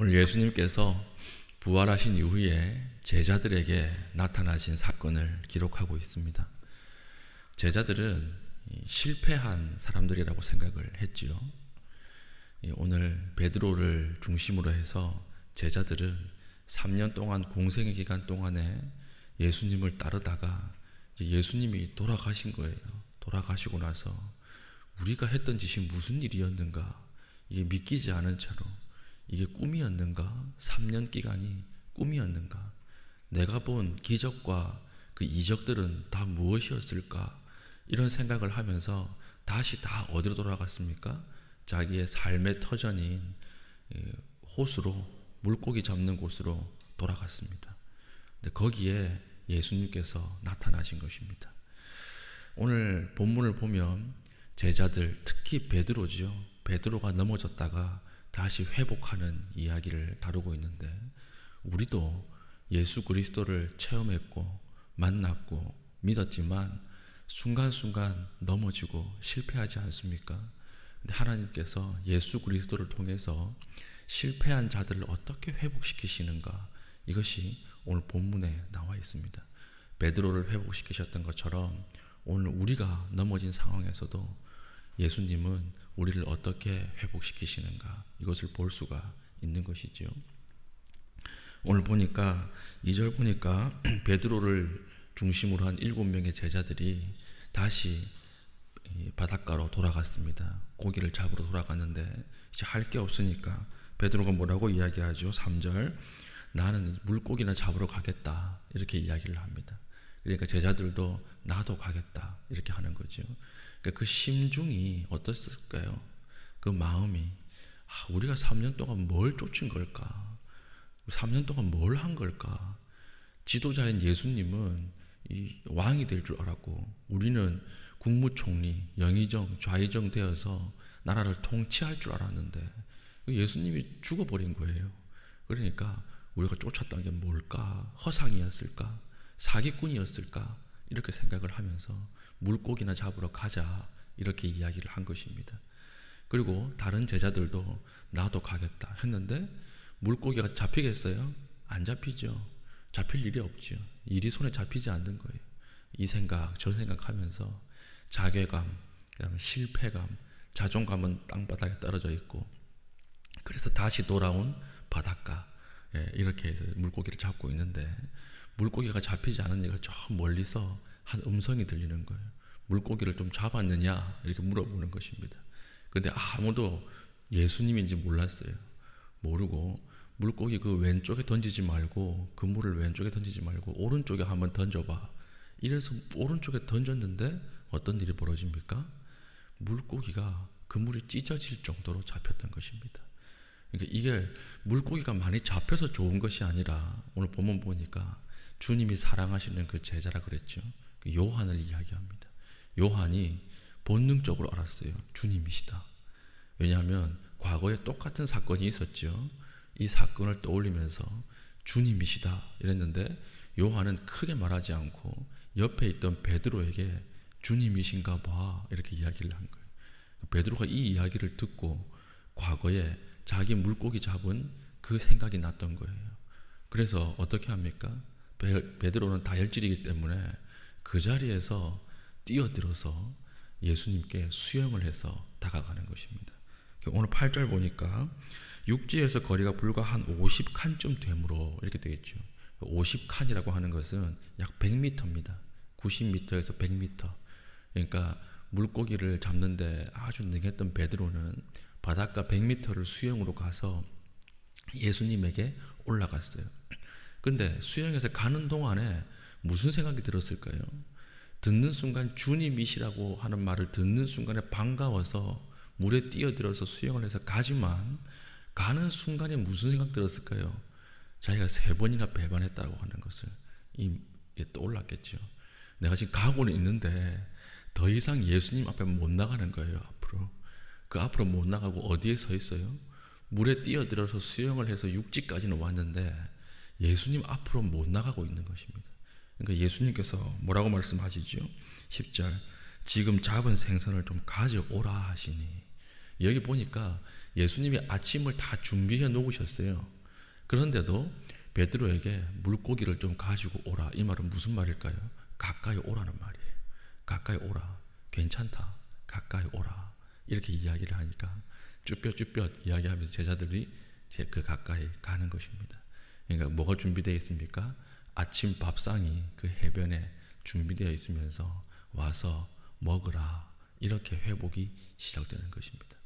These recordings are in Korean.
오늘 예수님께서 부활하신 이후에 제자들에게 나타나신 사건을 기록하고 있습니다. 제자들은 실패한 사람들이라고 생각을 했지요. 오늘 베드로를 중심으로 해서 제자들은 3년 동안 공생의 기간 동안에 예수님을 따르다가 예수님이 돌아가신 거예요. 돌아가시고 나서 우리가 했던 짓이 무슨 일이었는가, 이게 믿기지 않은 채로 이게 꿈이었는가, 3년 기간이 꿈이었는가, 내가 본 기적과 그 이적들은 다 무엇이었을까, 이런 생각을 하면서 다시 다 어디로 돌아갔습니까? 자기의 삶의 터전인 호수로, 물고기 잡는 곳으로 돌아갔습니다. 근데 거기에 예수님께서 나타나신 것입니다. 오늘 본문을 보면 제자들, 특히 베드로지요. 베드로가 넘어졌다가 다시 회복하는 이야기를 다루고 있는데, 우리도 예수 그리스도를 체험했고 만났고 믿었지만 순간순간 넘어지고 실패하지 않습니까? 근데 하나님께서 예수 그리스도를 통해서 실패한 자들을 어떻게 회복시키시는가, 이것이 오늘 본문에 나와 있습니다. 베드로를 회복시키셨던 것처럼 오늘 우리가 넘어진 상황에서도 예수님은 우리를 어떻게 회복시키시는가, 이것을 볼 수가 있는 것이지요. 오늘 보니까 2절 보니까 베드로를 중심으로 한 7명의 제자들이 다시 바닷가로 돌아갔습니다. 고기를 잡으러 돌아갔는데 이제 할 게 없으니까 베드로가 뭐라고 이야기하죠? 3절, 나는 물고기나 잡으러 가겠다, 이렇게 이야기를 합니다. 그러니까 제자들도 나도 가겠다, 이렇게 하는 거죠. 그러니까 그 심중이 어떻을까요? 그 마음이, 우리가 3년 동안 뭘 쫓은 걸까? 3년 동안 뭘 한 걸까? 지도자인 예수님은 이 왕이 될 줄 알았고 우리는 국무총리, 영의정, 좌의정 되어서 나라를 통치할 줄 알았는데 예수님이 죽어버린 거예요. 그러니까 우리가 쫓았던 게 뭘까? 허상이었을까? 사기꾼이었을까? 이렇게 생각을 하면서 물고기나 잡으러 가자, 이렇게 이야기를 한 것입니다. 그리고 다른 제자들도 나도 가겠다 했는데 물고기가 잡히겠어요? 안 잡히죠. 잡힐 일이 없죠. 일이 손에 잡히지 않는 거예요. 이 생각 저 생각하면서 자괴감, 그다음에 실패감, 자존감은 땅바닥에 떨어져 있고, 그래서 다시 돌아온 바닷가, 이렇게 해서 물고기를 잡고 있는데 물고기가 잡히지 않으니까 저 멀리서 한 음성이 들리는 거예요. 물고기를 좀 잡았느냐, 이렇게 물어보는 것입니다. 근데 아무도 예수님인지 몰랐어요. 모르고 물고기 그 왼쪽에 던지지 말고, 그물을 왼쪽에 던지지 말고 오른쪽에 한번 던져봐, 이래서 오른쪽에 던졌는데 어떤 일이 벌어집니까? 물고기가 그물이 찢어질 정도로 잡혔던 것입니다. 그러니까 이게 물고기가 많이 잡혀서 좋은 것이 아니라, 오늘 본문 보니까 주님이 사랑하시는 그 제자라 그랬죠. 그 요한을 이야기합니다. 요한이 본능적으로 알았어요. 주님이시다. 왜냐하면 과거에 똑같은 사건이 있었죠. 이 사건을 떠올리면서 주님이시다 이랬는데 요한은 크게 말하지 않고 옆에 있던 베드로에게 주님이신가 봐, 이렇게 이야기를 한 거예요. 베드로가 이 이야기를 듣고 과거에 자기 물고기 잡은 그 생각이 났던 거예요. 그래서 어떻게 합니까? 베드로는 다혈질이기 때문에 그 자리에서 뛰어들어서 예수님께 수영을 해서 다가가는 것입니다. 오늘 8절 보니까 육지에서 거리가 불과 한 50칸쯤 되므로, 이렇게 되어 있죠. 50칸이라고 하는 것은 약 100m입니다. 90m에서 100m. 그러니까 물고기를 잡는데 아주 능했던 베드로는 바닷가 100m를 수영으로 가서 예수님에게 올라갔어요. 근데 수영해서 가는 동안에 무슨 생각이 들었을까요? 듣는 순간 주님이시라고 하는 말을 듣는 순간에 반가워서 물에 뛰어들어서 수영을 해서 가지만, 가는 순간에 무슨 생각 들었을까요? 자기가 3번이나 배반했다고 하는 것을 떠올랐겠죠. 내가 지금 가고는 있는데 더 이상 예수님 앞에 못 나가는 거예요. 앞으로 그 앞으로 못 나가고 어디에 서 있어요? 물에 뛰어들어서 수영을 해서 육지까지는 왔는데 예수님 앞으로 못 나가고 있는 것입니다. 그러니까 예수님께서 뭐라고 말씀하시죠? 10절, 지금 잡은 생선을 좀 가져오라 하시니, 여기 보니까 예수님이 아침을 다 준비해 놓으셨어요. 그런데도 베드로에게 물고기를 좀 가지고 오라. 이 말은 무슨 말일까요? 가까이 오라는 말이에요. 가까이 오라. 괜찮다. 가까이 오라. 이렇게 이야기를 하니까 쭈뼛쭈뼛 이야기하면서 제자들이 그 가까이 가는 것입니다. 그러니까 뭐가 준비되어 있습니까? 아침 밥상이 그 해변에 준비되어 있으면서 와서 먹으라. 이렇게 회복이 시작되는 것입니다.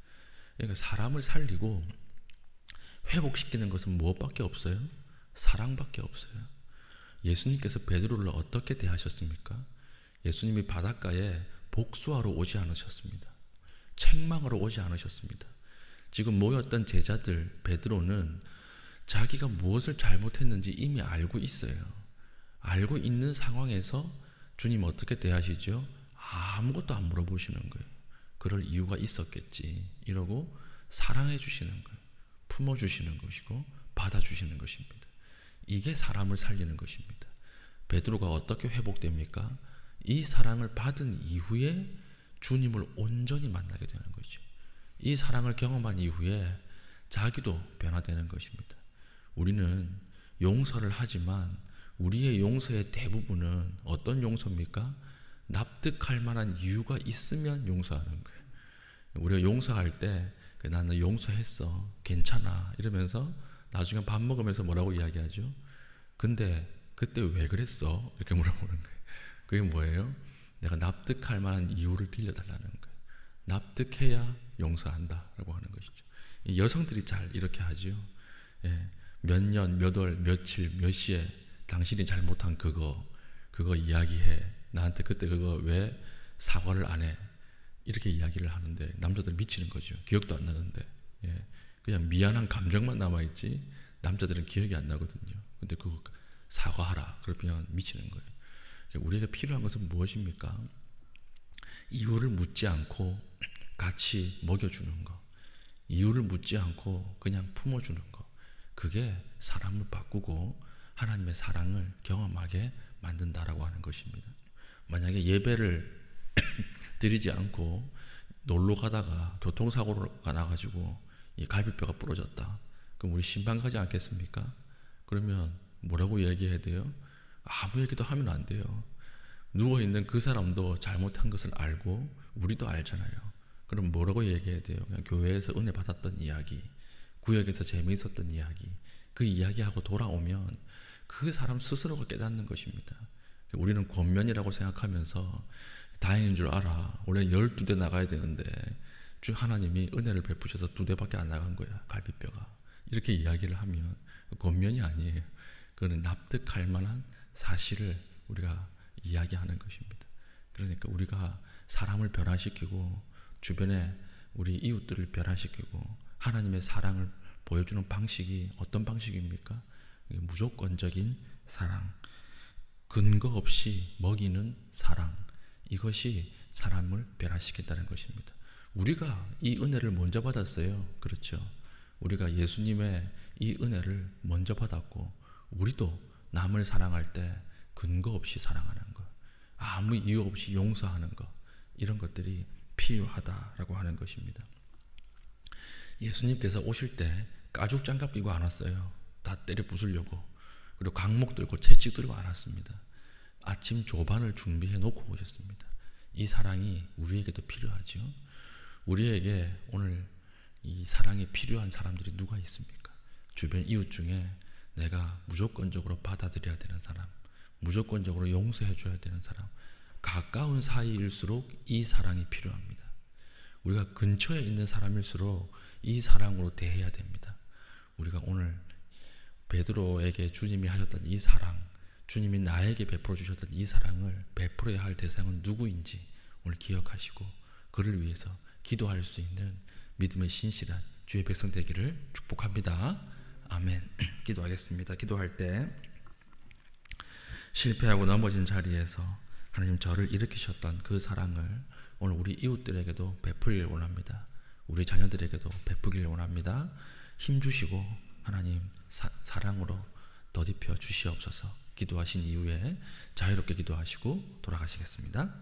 그러니까 사람을 살리고 회복시키는 것은 무엇밖에 없어요? 사랑밖에 없어요. 예수님께서 베드로를 어떻게 대하셨습니까? 예수님이 바닷가에 복수하러 오지 않으셨습니다. 책망하러 오지 않으셨습니다. 지금 모였던 제자들 베드로는 자기가 무엇을 잘못했는지 이미 알고 있어요. 알고 있는 상황에서 주님 어떻게 대하시죠? 아무것도 안 물어보시는 거예요. 그럴 이유가 있었겠지. 이러고 사랑해 주시는 거예요. 품어주시는 것이고 받아주시는 것입니다. 이게 사람을 살리는 것입니다. 베드로가 어떻게 회복됩니까? 이 사랑을 받은 이후에 주님을 온전히 만나게 되는 거죠. 이 사랑을 경험한 이후에 자기도 변화되는 것입니다. 우리는 용서를 하지만 우리의 용서의 대부분은 어떤 용서입니까? 납득할 만한 이유가 있으면 용서하는 거예요. 우리가 용서할 때 나는 용서했어. 괜찮아. 이러면서 나중에 밥 먹으면서 뭐라고 이야기하죠? 근데 그때 왜 그랬어? 이렇게 물어보는 거예요. 그게 뭐예요? 내가 납득할 만한 이유를 들려달라는 거예요. 납득해야 용서한다 라고 하는 것이죠. 여성들이 잘 이렇게 하죠. 예, 몇 년, 몇 월, 며칠, 몇 시에 당신이 잘못한 그거 이야기해. 나한테 그때 그거 왜 사과를 안 해? 이렇게 이야기를 하는데 남자들 미치는 거죠. 기억도 안 나는데. 예, 그냥 미안한 감정만 남아있지 남자들은 기억이 안 나거든요. 근데 그거 사과하라. 그러면 미치는 거예요. 우리에게 필요한 것은 무엇입니까? 이유를 묻지 않고 같이 먹여주는 것. 이유를 묻지 않고 그냥 품어주는 것. 그게 사람을 바꾸고 하나님의 사랑을 경험하게 만든다라고 하는 것입니다. 만약에 예배를 드리지 않고 놀러 가다가 교통사고가 나가지고 이 갈비뼈가 부러졌다. 그럼 우리 신방 가지 않겠습니까? 그러면 뭐라고 얘기해야 돼요? 아무 얘기도 하면 안 돼요. 누워있는 그 사람도 잘못한 것을 알고 우리도 알잖아요. 그럼 뭐라고 얘기해야 돼요? 그냥 교회에서 은혜 받았던 이야기, 구역에서 재미있었던 이야기, 그 이야기하고 돌아오면 그 사람 스스로가 깨닫는 것입니다. 우리는 권면이라고 생각하면서 다행인 줄 알아. 원래 12대 나가야 되는데 주 하나님이 은혜를 베푸셔서 2대밖에 안 나간 거야. 갈비뼈가. 이렇게 이야기를 하면 권면이 아니에요. 그거는 납득할 만한 사실을 우리가 이야기하는 것입니다. 그러니까 우리가 사람을 변화시키고 주변에 우리 이웃들을 변화시키고 하나님의 사랑을 보여주는 방식이 어떤 방식입니까? 무조건적인 사랑, 근거 없이 먹이는 사랑, 이것이 사람을 변화시킨다는 것입니다. 우리가 이 은혜를 먼저 받았어요. 그렇죠? 우리가 예수님의 이 은혜를 먼저 받았고 우리도 남을 사랑할 때 근거 없이 사랑하는 것, 아무 이유 없이 용서하는 것, 이런 것들이 필요하다라고 하는 것입니다. 예수님께서 오실 때 가죽 장갑 끼고 안 왔어요. 다 때려 부수려고. 그리고 강목 들고 채찍 들고 안 왔습니다. 아침 조반을 준비해 놓고 오셨습니다. 이 사랑이 우리에게도 필요하죠. 우리에게 오늘 이 사랑이 필요한 사람들이 누가 있습니까? 주변 이웃 중에 내가 무조건적으로 받아들여야 되는 사람, 무조건적으로 용서해 줘야 되는 사람, 가까운 사이일수록 이 사랑이 필요합니다. 우리가 근처에 있는 사람일수록 이 사랑으로 대해야 됩니다. 우리가 오늘 베드로에게 주님이 하셨던 이 사랑, 주님이 나에게 베풀어 주셨던 이 사랑을 베풀어야 할 대상은 누구인지 오늘 기억하시고 그를 위해서 기도할 수 있는 믿음의 신실한 주의 백성 되기를 축복합니다. 아멘. 기도하겠습니다. 기도할 때 실패하고 넘어진 자리에서 하나님 저를 일으키셨던 그 사랑을 오늘 우리 이웃들에게도 베풀기를 원합니다. 우리 자녀들에게도 베푸기를 원합니다. 힘주시고 하나님 사랑으로 덧입혀 주시옵소서. 기도하신 이후에 자유롭게 기도하시고 돌아가시겠습니다.